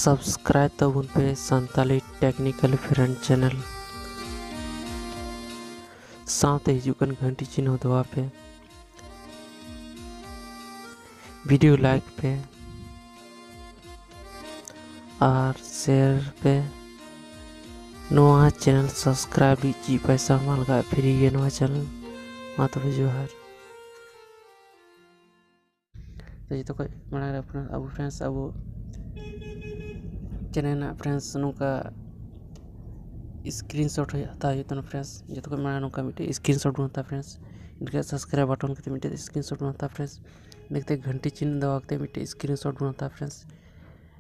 subscribe तबन पे Santali technical friend channel साथ हिजुकन घंटी चिन्ह दबा पे वीडियो लाइक पे और शेयर पे नोआ चैनल सब्सक्राइब जी पैसा मालगा फ्री ये नोआ चैनल माता जोहार तो जो माना अब फ्रेंड्स अब चैनल फ्रेंड्स नौका स्क्रीनशॉट हता फ्रेंड्स जो माना नौका मिट्टे स्क्रीनशॉट बनता फ्रेंड्स इनके सब्सक्राइब बटन के मिट्टे स्क्रीनशॉट बनता फ्रेंड्स देखते घंटी चिन्ह दबाते मिट्टे स्क्रीनशॉट बनता फ्रेंड्स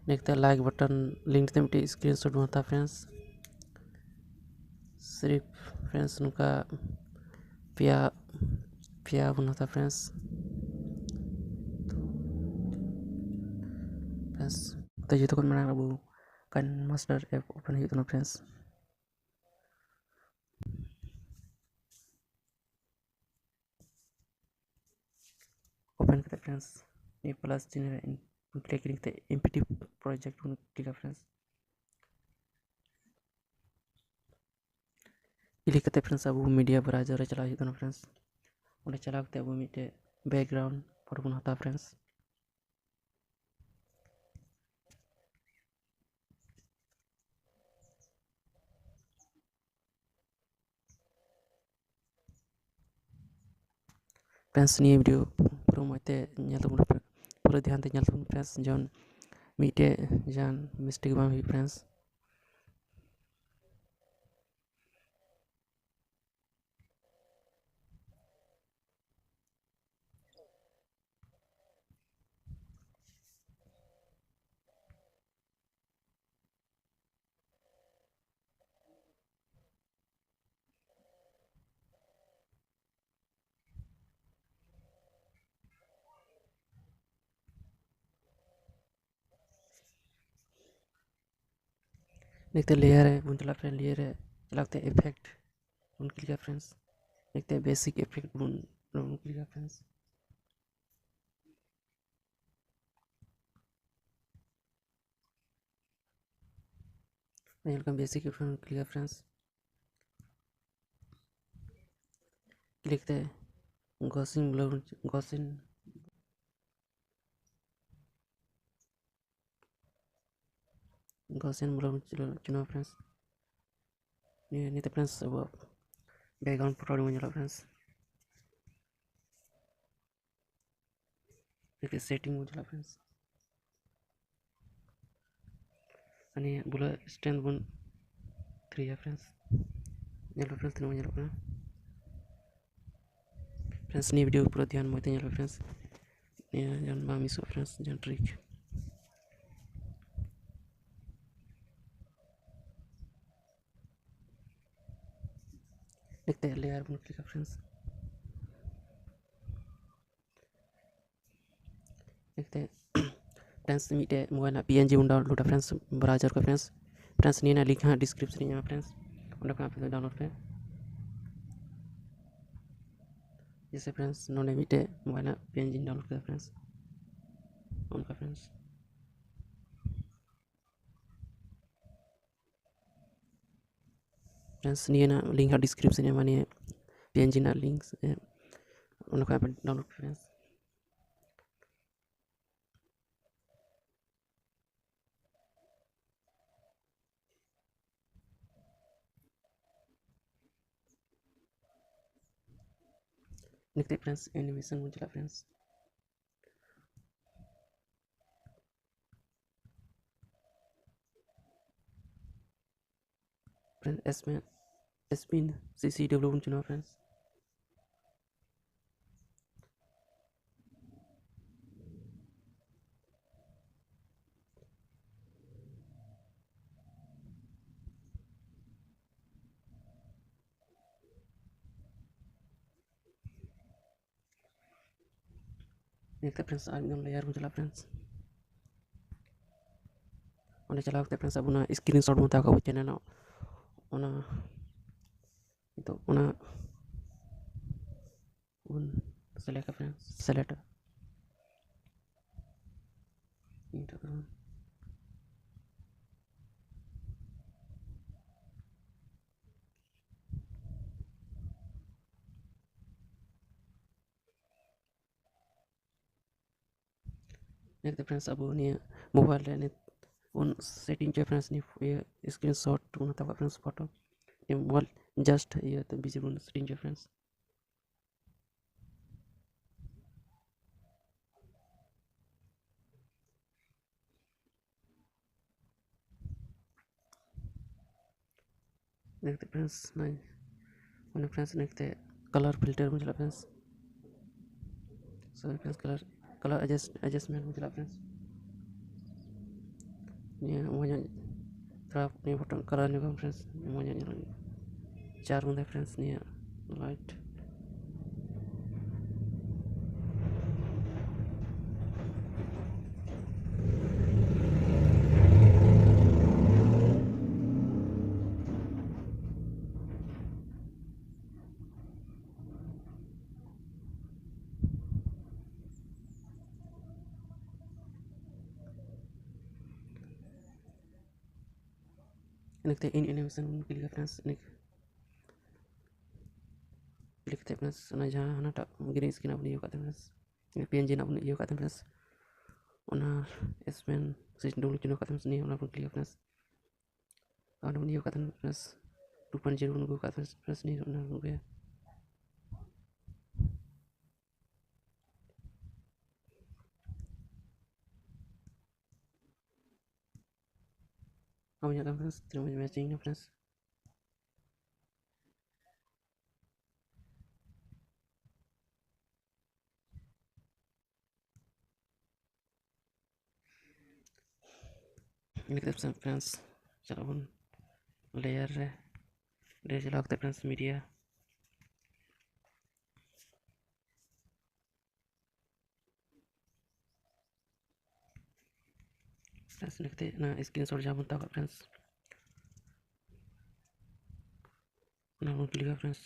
देखते लाइक बटन लिंक ते मिट्टे स्क्रीनशॉट बनता फ्रेंड्स सिर्फ फ्रेंड्स नौका पिया पिया बनता फ्रेंड्स तो जो माना अब काइन मास्टर ऐप ओपन हो फ्रेंड्स ओपन करते फ्रेंड्स ये प्लस चिन्ह क्लिक करते empty project click friends click करते फ्रेंड्स अब मीडिया ब्राउजर चला फ्रेंड्स उन्हें चला अब मिट्टे बैकग्राउंड फोटो बन हता फ्रेंड्स फ्रेंड्स नहीं वीडियो पूरा मते पूरा ध्यान ते फ्रेंड्स जौन मिट्टे जान मिस्टेक बांग हुई फ्रेंड्स देखते लेयर है उन चला फ्रेंड लेयर है चलाते इफेक्ट उन क्लिक फ्रेंड्स देखते बेसिक इफेक्ट उन click friends welcome basic effect click friends click ते Gosling blur Gosling Gosling blur चुनो फ्रेंड्स नहीं तो फ्रेंड्स अब बैकग्राउंड फोटो में चला फ्रेंड्स देखते सेटिंग में चला फ्रेंड्स अनि बोला स्टैंड बन 3 है फ्रेंड्स येलो फ्रेंड्स तीनों येलो फ्रेंड्स नहीं वीडियो पूरा ध्यान में येलो फ्रेंड्स ये जन मामिसो फ्रेंड्स जन ट्रिक देखते लेयर बन क्लिक फ्रेंड्स देखते फ्रेंड्स मिटे मोबाइल पीएनजी उन डाउनलोड फ्रेंड्स ब्राउजर का फ्रेंड्स नहीं ना लिंक हाँ डिस्क्रिप्शन में फ्रेंड्स उन पे डाउनलोड पे जैसे फ्रेंड्स नोने मिटे मोबाइल पीएनजी डाउनलोड कर फ्रेंड्स उनका फ्रेंड्स नहीं ना लिंक हाँ डिस्क्रिप्शन में मानिए पीएनजी ना लिंक्स उनका पे डाउनलोड फ्रेंड्स देखते फ्रेंड्स एनिमेशन में चला फ्रेंड्स फ्रेंड्स एसमें एसपिन सीसीडब्ल्यू चुना फ्रेंड्स देखते फ्रेंड्स एकदम लेयर में चला फ्रेंड्स उन्हें चला फ्रेंड्स अब उन्हें स्क्रीनशॉट में ताका चैनल उन्हें तो उन्हें उन सेलेक्ट फ्रेंड्स सेलेक्ट देखते फ्रेंड्स अब निया मोबाइल रे उन सेटिंग चे फ्रेंड्स नि स्क्रीनशॉट उन तक फ्रेंड्स फोटो नि मोबाइल जस्ट ये तो बिजी उन सेटिंग चे फ्रेंड्स देखते फ्रेंड्स नहीं उन फ्रेंड्स देखते कलर फिल्टर मुझे friends so friends colour colour adjustment मुझे फ्रेंड्स ये मुझे थोड़ा अपनी फोटो कलर नहीं फ्रेंड्स मुझे चार मुझे फ्रेंड्स नहीं लाइट देखते इन एनिमेशन क्लिक फ्रेंड्स क्लिक थे फ्रेंड्स जहाँ हनाटा ग्रीन स्क्रीन अपन यूज करते फ्रेंड्स PNG ना अपन यूज करते फ्रेंड्स उना स्पेन से डबल चुनो करते फ्रेंड्स नहीं उना अपन क्लिक फ्रेंड्स और अपन यूज करते फ्रेंड्स 2.0 उनको करते फ्रेंड्स नहीं उना उनको अब यहाँ friends terus matching friends ini kita friends चलो अपन लेयर रे चला करते फ्रेंड्स मीडिया फ्रेंड्स लिखते ना स्क्रीनशॉट जहाँ बनता होगा फ्रेंड्स ना अपन क्लिक फ्रेंड्स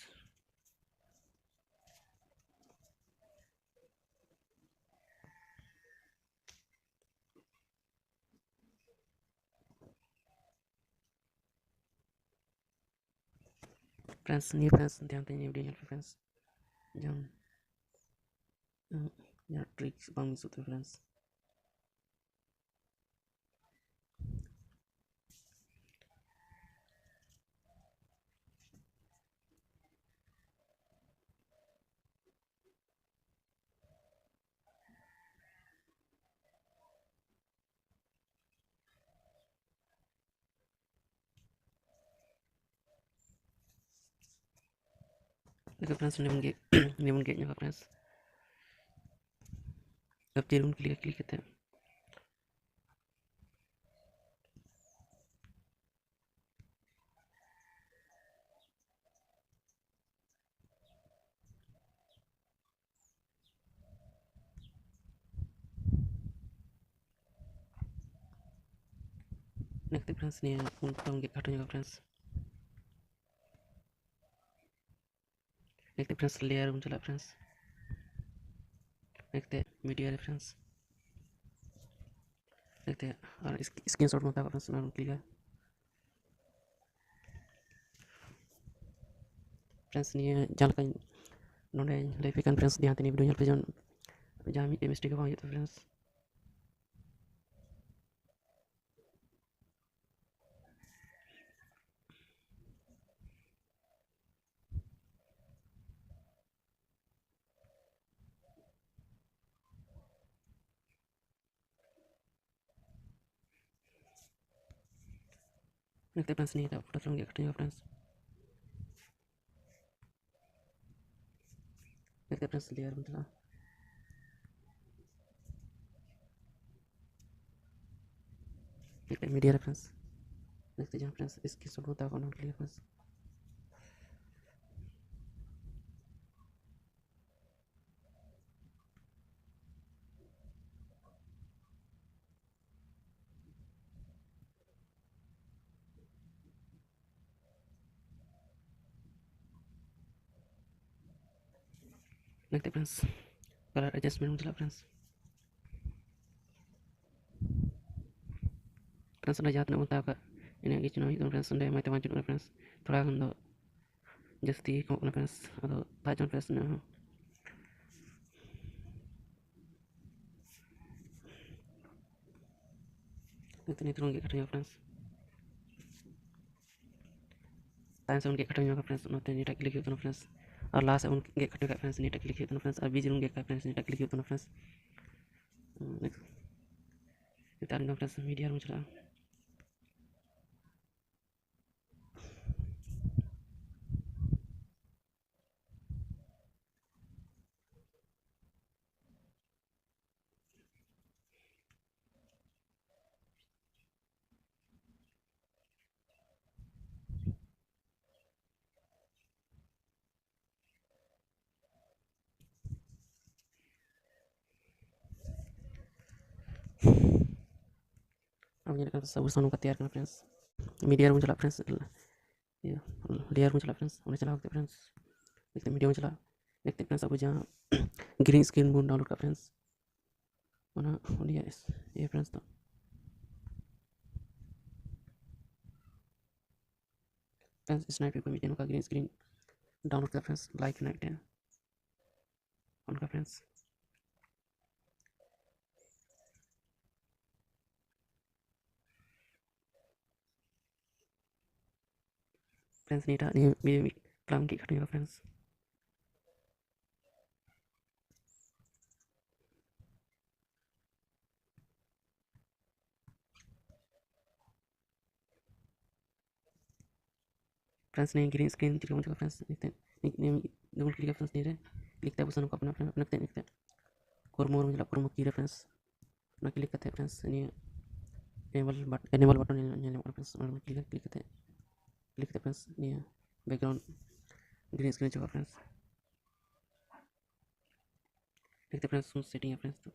फ्रेंड्स नहीं फ्रेंड्स ध्यान दें वीडियो फ्रेंड्स जहाँ यहाँ ट्रिक्स बंग होते फ्रेंड्स देखो फ्रेंड्स नेमन गेट यहाँ फ्रेंड्स अब तेरे उन क्लिक करते हैं देखते फ्रेंड्स नहीं उन टाउन के काटो यहाँ फ्रेंड्स देखते फ्रेंड्स लेयर उन चला फ्रेंड्स देखते मीडिया रेफरेंस देखते और स्क्रीनशॉट में था फ्रेंड्स ना क्लिक फ्रेंड्स नहीं जहाँ का नोडे लाइफ फ्रेंड्स ध्यान नहीं वीडियो पे जन जहाँ मी मिस्टेक हुआ तो फ्रेंड्स देखते फ्रेंड्स नहीं था फोटो कटेंगे फ्रेंड्स देखते फ्रेंड्स लेयर मतलब देखते मीडिया रेफरेंस देखते जहाँ फ्रेंड्स इसकी शॉट होता है क्लियर फ्रेंड्स देखते फ्रेंड्स कलर एडजस्टमेंट मतलब फ्रेंड्स फ्रेंड्स ना जात ना होता है इन्हें किचन में फ्रेंड्स ने मैं तमाम चुन फ्रेंड्स थोड़ा गंदो जस्ती को फ्रेंड्स अदो ताजन फ्रेंड्स ने देखते नहीं तो उनके कटेंगे फ्रेंड्स टाइम से उनके कटेंगे फ्रेंड्स उन्होंने नीटा क्लिक होता फ्रेंड्स और लास्ट उनके कटेंगे फ्रेंड्स नीटा क्लिक होता फ्रेंड्स और बीच उनके फ्रेंड्स नीटा क्लिक होता friends next friends media room चला अब ये सब सानू का तैयार करना फ्रेंड्स मीडिया रूम चला फ्रेंड्स ये लेयर में चला फ्रेंड्स उन्हें चला होते फ्रेंड्स देखते मीडिया में चला देखते फ्रेंड्स आपको जहाँ ग्रीन स्क्रीन बोर्ड डाउनलोड का फ्रेंड्स होना ये फ्रेंड्स तो फ्रेंड्स स्नाइपर को मीडिया का ग्रीन स्क्रीन डाउनलोड का फ्रेंड्स लाइक नाइट है उनका फ्रेंड्स फ्रेंड्स नीटा ये क्लाउन की खटने का फ्रेंड्स फ्रेंड्स ने ग्रीन स्क्रीन चिकन मुझे फ्रेंड्स देखते डबल क्लिक फ्रेंड्स नहीं रहे क्लिक तब उसने अपना अपना अपना देखते कोरमोर मुझे कोरमो की रेफरेंस अपना क्लिक करते हैं फ्रेंड्स ये एनिमल बटन ये फ्रेंड्स और क्लिक करते हैं क्लिक करते फ्रेंड्स ये बैकग्राउंड ग्रीन स्क्रीन चुका फ्रेंड्स देखते फ्रेंड्स सेटिंग है फ्रेंड्स तो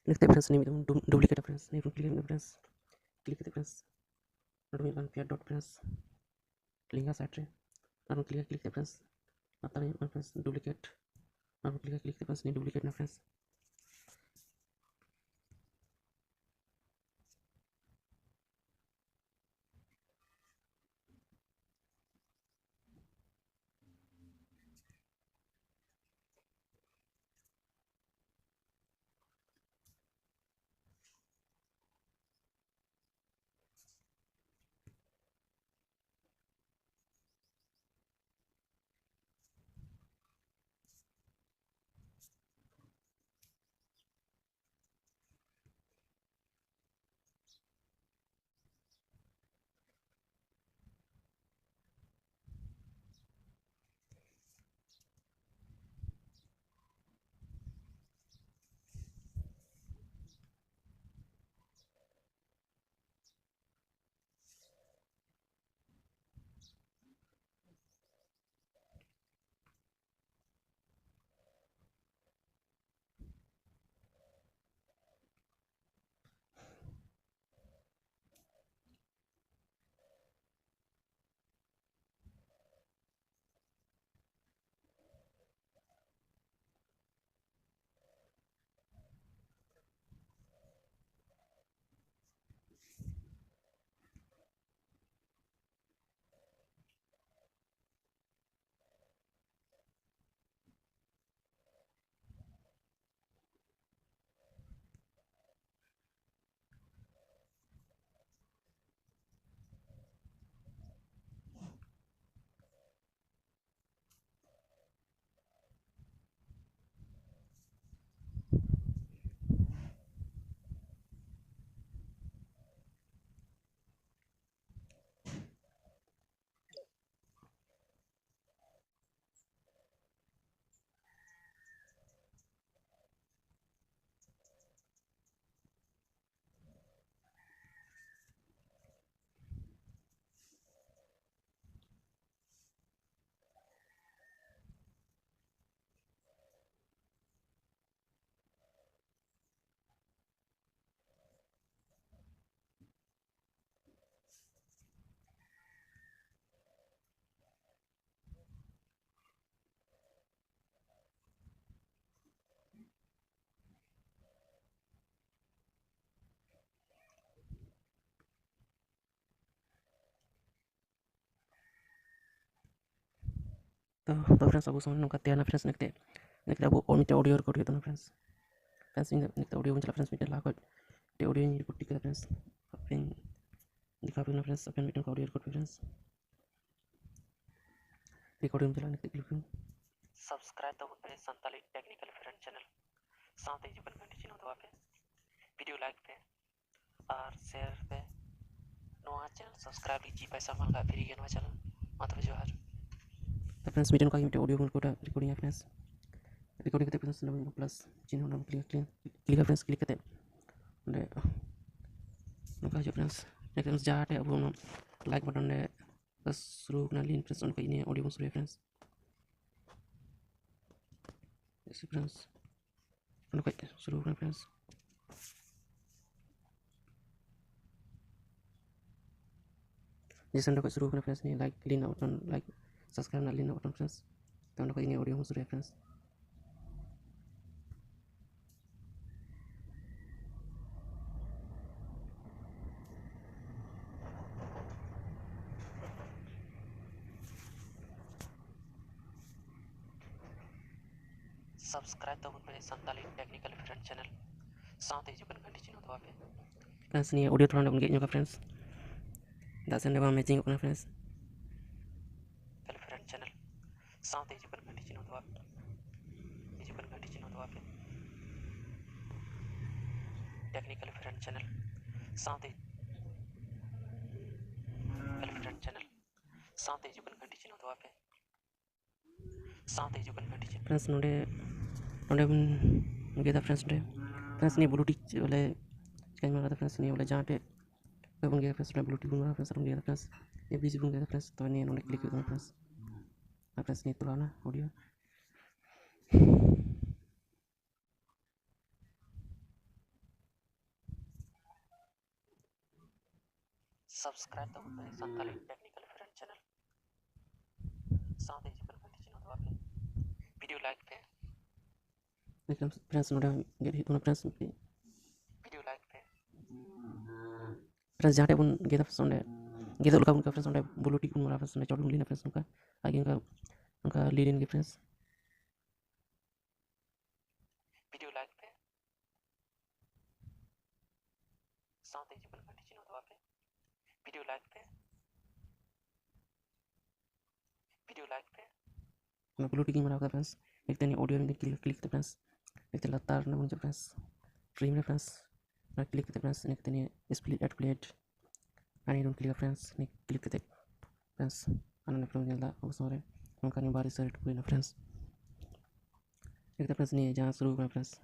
देखते फ्रेंड्स नहीं डुप्लीकेट फ्रेंड्स नहीं डुप्लीकेट फ्रेंड्स क्लिक करते फ्रेंड्स नोट में unpair dot friends link site रे और क्लिक करते फ्रेंड्स आता है फ्रेंड्स डुप्लीकेट और क्लिक करते फ्रेंड्स नहीं डुप्लीकेट ना फ्रेंड्स तो फ्रेंड्स अब समय नौका तैयार फ्रेंड्स नेक्स्ट अब मिट्टे ऑडियो रिकॉर्ड होता फ्रेंड्स फ्रेंड्स नेक्स्ट ऑडियो चला फ्रेंड्स मिट्टे लाख ऑडियो रिकॉर्ड किया फ्रेंड्स अपन दिखा पे फ्रेंड्स अपन मिट्टे ऑडियो रिकॉर्ड फ्रेंड्स रिकॉर्डिंग चला नेक्स्ट क्लिक सब्सक्राइब तो पे संताली टेक्निकल फ्रेंड चैनल साथ ही जुबन घंटी चिन्ह दबा पे वीडियो लाइक पे और शेयर पे नोआ चैनल सब्सक्राइब लीजिए पैसा मांगा फ्री के नोआ चैनल मात्र जोहार तो फ्रेंड्स मीडियम का मिट्टे ऑडियो को रिकॉर्डिंग है फ्रेंड्स रिकॉर्डिंग करते फ्रेंड्स नंबर प्लस चिन्ह नंबर क्लिक फ्रेंड्स क्लिक करते नौका जो फ्रेंड्स नेक्स्ट जहाँ अब लाइक बटन ने बस शुरू करना लीन फ्रेंड्स उनको इन्हें ऑडियो शुरू है फ्रेंड्स ऐसे फ्रेंड्स उनको शुरू करना फ्रेंड्स जैसे उनको शुरू करना फ्रेंड्स नहीं लाइक लीन बटन लाइक सब्सक्राइब ना लीन बटन फ्रेंड्स तो उनको इन्हें ऑडियो शुरू है फ्रेंड्स सब्सक्राइब तो उन पे संताली टेक्निकल फ्रेंड चैनल साथ ही जुबन घंटी चिन्ह दबा पे फ्रेंड्स नहीं ऑडियो थोड़ा उनके इनका फ्रेंड्स दासन ने मैचिंग अपना फ्रेंड्स कल फ्रेंड चैनल साथ ही जुबन घंटी चिन्ह दबा पे जुबन घंटी चिन्ह दबा पे टेक्निकल फ्रेंड चैनल साथ ही कल फ्रेंड चैनल साथ ही जुबन घंटी चिन्ह दबा पे साथ ही जुबन घंटी चिन्ह फ्रेंड्स नोडे नोडे मुझे फ्रेंड्स डे फ्रेंड्स नहीं ब्लूटूथ वाले चेंज मारा था फ्रेंड्स नहीं वाले जहाँ पे बन गया फ्रेंड्स ब्लूटूथ बन रहा फ्रेंड्स बन गया फ्रेंड्स ये बीच बन गया फ्रेंड्स तो नहीं उन्होंने क्लिक किया फ्रेंड्स फ्रेंड्स नहीं पुराना ऑडियो सब्सक्राइब तो पे संताली टेक्निकल फ्रेंड चैनल साथ ही जुबन घंटी चिन्ह दबा पे वीडियो लाइक पे लेकिन फ्रेंड्स नोडे get hit friends video like पे फ्रेंड्स जहाँ बन गया फ्रेंड्स उन्हें गया उनका उनका फ्रेंड्स उन्हें ब्लूटूथ बन रहा फ्रेंड्स उन्हें चौड़ मिली फ्रेंड्स उनका आगे उनका lead in friends video like पे साथ ही जुबन घंटी चिन्ह दबा पे वीडियो लाइक पे वीडियो लाइक पे मैं ब्लूटूथ में रखा फ्रेंड्स एक दिन ऑडियो में क्लिक करते फ्रेंड्स एक दिन लतार ना मुझे फ्रेंड्स फ्री में फ्रेंड्स मैं क्लिक करते फ्रेंड्स एक दिन स्प्लिट एट प्लेट आणि डोंट क्लिक फ्रेंड्स ने क्लिक करते फ्रेंड्स अनने फ्रेंड्स जल्दा उस और उनका नहीं बारी सेट कोई ना फ्रेंड्स एक तो फ्रेंड्स नहीं जहाँ शुरू करना फ्रेंड्स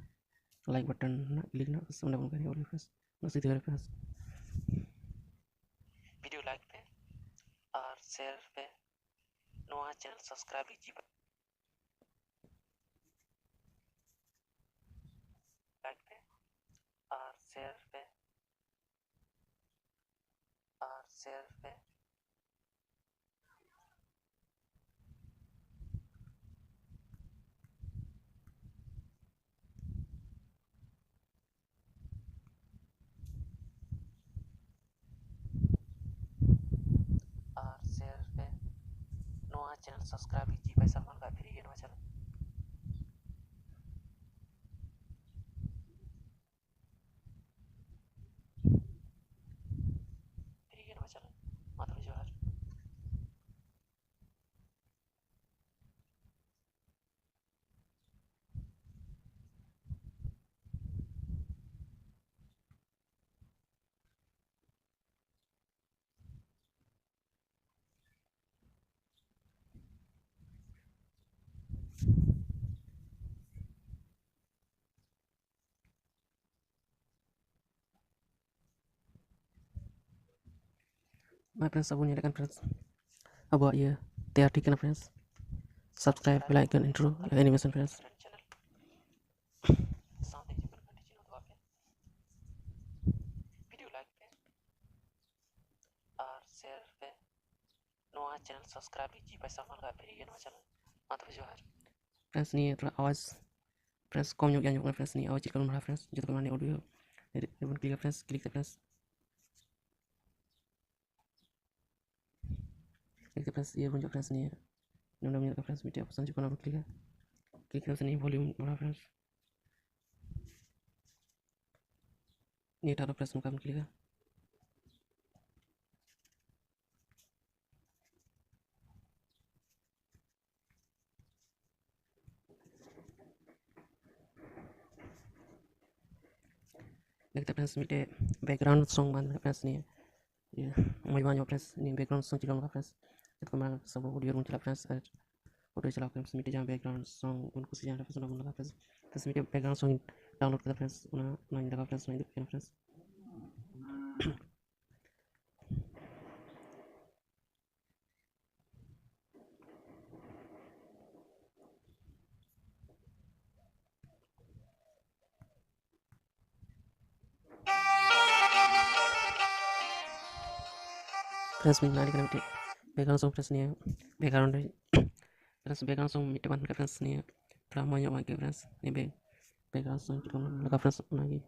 लाइक बटन ना क्लिक ना उस उन्हें उनका नहीं ऑडियो फ्रेंड्स बस इधर फ्रेंड्स वीडियो लाइक पे और शेयर पे नोआ चैनल सब्सक्राइब कीजिए लाइक पे और शेयर पे और शेयर पे और शेयर पे नोआ चैनल सब्सक्राइब कीजिए पैसा मांगा फ्री के नोआ चैनल फ्री के नोआ चैनल मात्र जोहार my friends abun ya kan friends abo ya tayar ठीक है ना friends subscribe like and intro animation friends video like पे और शेयर पे नोआ चैनल सब्सक्राइब कीजिए पैसा मांगा फ्री के नोआ चैनल मात्र जोहार फ्रेंड्स नहीं थोड़ा आवाज़ फ्रेंड्स कम हो गया फ्रेंड्स नहीं आवाज़ चिकन रहा फ्रेंड्स जो मैंने audio ribbon click friends click friends click friends ये बन जो फ्रेंड्स नहीं है नोंना मेरा फ्रेंड्स मीडिया ऑप्शन जो कोना क्लिक करने से नहीं वॉल्यूम बढ़ा फ्रेंड्स नीट आरो प्रेस नुका क्लिक देखते फ्रेंड्स मीटे बैकग्राउंड सॉन्ग बंद फ्रेंड्स नहीं मैं बांजो फ्रेंड्स नहीं बैकग्राउंड सॉन्ग चलाऊंगा फ्रेंड्स तो मैं सब ऑडियो रूम चला फ्रेंड्स ऑडियो चला फ्रेंड्स मीटे जहाँ बैकग्राउंड सॉन्ग उनको से जहाँ फ्रेंड्स लगा फ्रेंड्स तो मीटे बैकग्राउंड सॉन्ग डाउनलोड कर फ्रेंड्स उन्हें लगा फ्रेंड्स नहीं देखते फ्रेंड्स फ्रेंड्स में नाली मीटे बैकग्राउंड सॉन्ग फ्रेंड्स नहीं बैकग्राउंड फ्रेंड्स बैकग्राउंड सॉन्ग मीटे बंद फ्रेंड्स नहीं थोड़ा मजा आ गया फ्रेंड्स नहीं बैकग्राउंड सॉन्ग लगा फ्रेंड्स उन्हें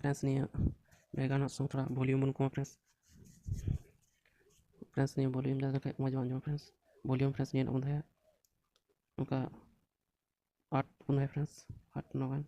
फ्रेंड्स नहीं बैकग्राउंड सॉन्ग थोड़ा वॉल्यूम उनको फ्रेंड्स नहीं वॉल्यूम ज़्यादा मजा आ फ्रेंड्स वॉल्यूम फ्रेंड्स नहीं उन्हें उनका 8 उन्हें फ्रेंड्स 8 9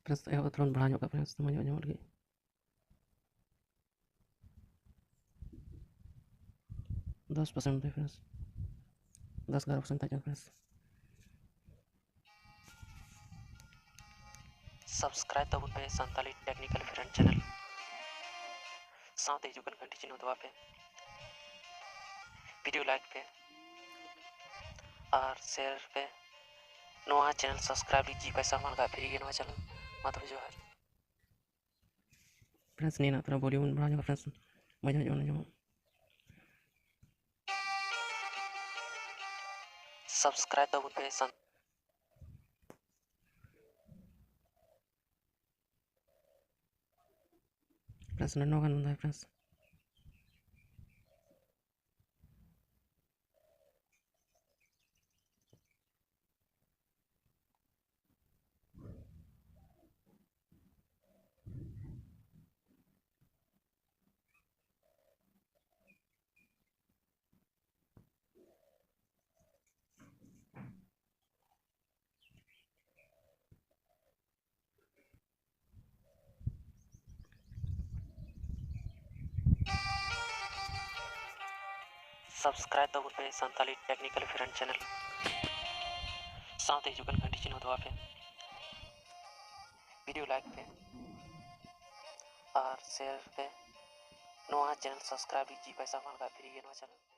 फ्रेंड्स थोड़ा बढ़ा ᱧᱚᱜ फ्रेंड्स मजा ᱧᱚᱜ लगे 10% दे फ्रेंड्स 10-11% तक फ्रेंड्स सब्सक्राइब तबन पे संताली टेक्निकल फ्रेंड चैनल साथ ही जुगन घंटी चिन्ह दबा पे वीडियो लाइक पे और शेयर पे नवा चैनल सब्सक्राइब लीजिए पैसा मान का फ्री नवा चैनल माधव जोहर फ्रेंड्स नहीं ना तरह वॉल्यूम बढ़ा जाओ फ्रेंड्स मजा जो सब्सक्राइब तबन पे फ्रेंड्स नन्नो गान है फ्रेंड्स सब्सक्राइब तबन पे संताली टेक्निकल फ्रेंड चैनल साथ ही जुगन घंटी चिन्ह दबा पे वीडियो लाइक पे और शेयर पे नवा चैनल सब्सक्राइब लीजिए पैसा मान का फ्री नवा चैनल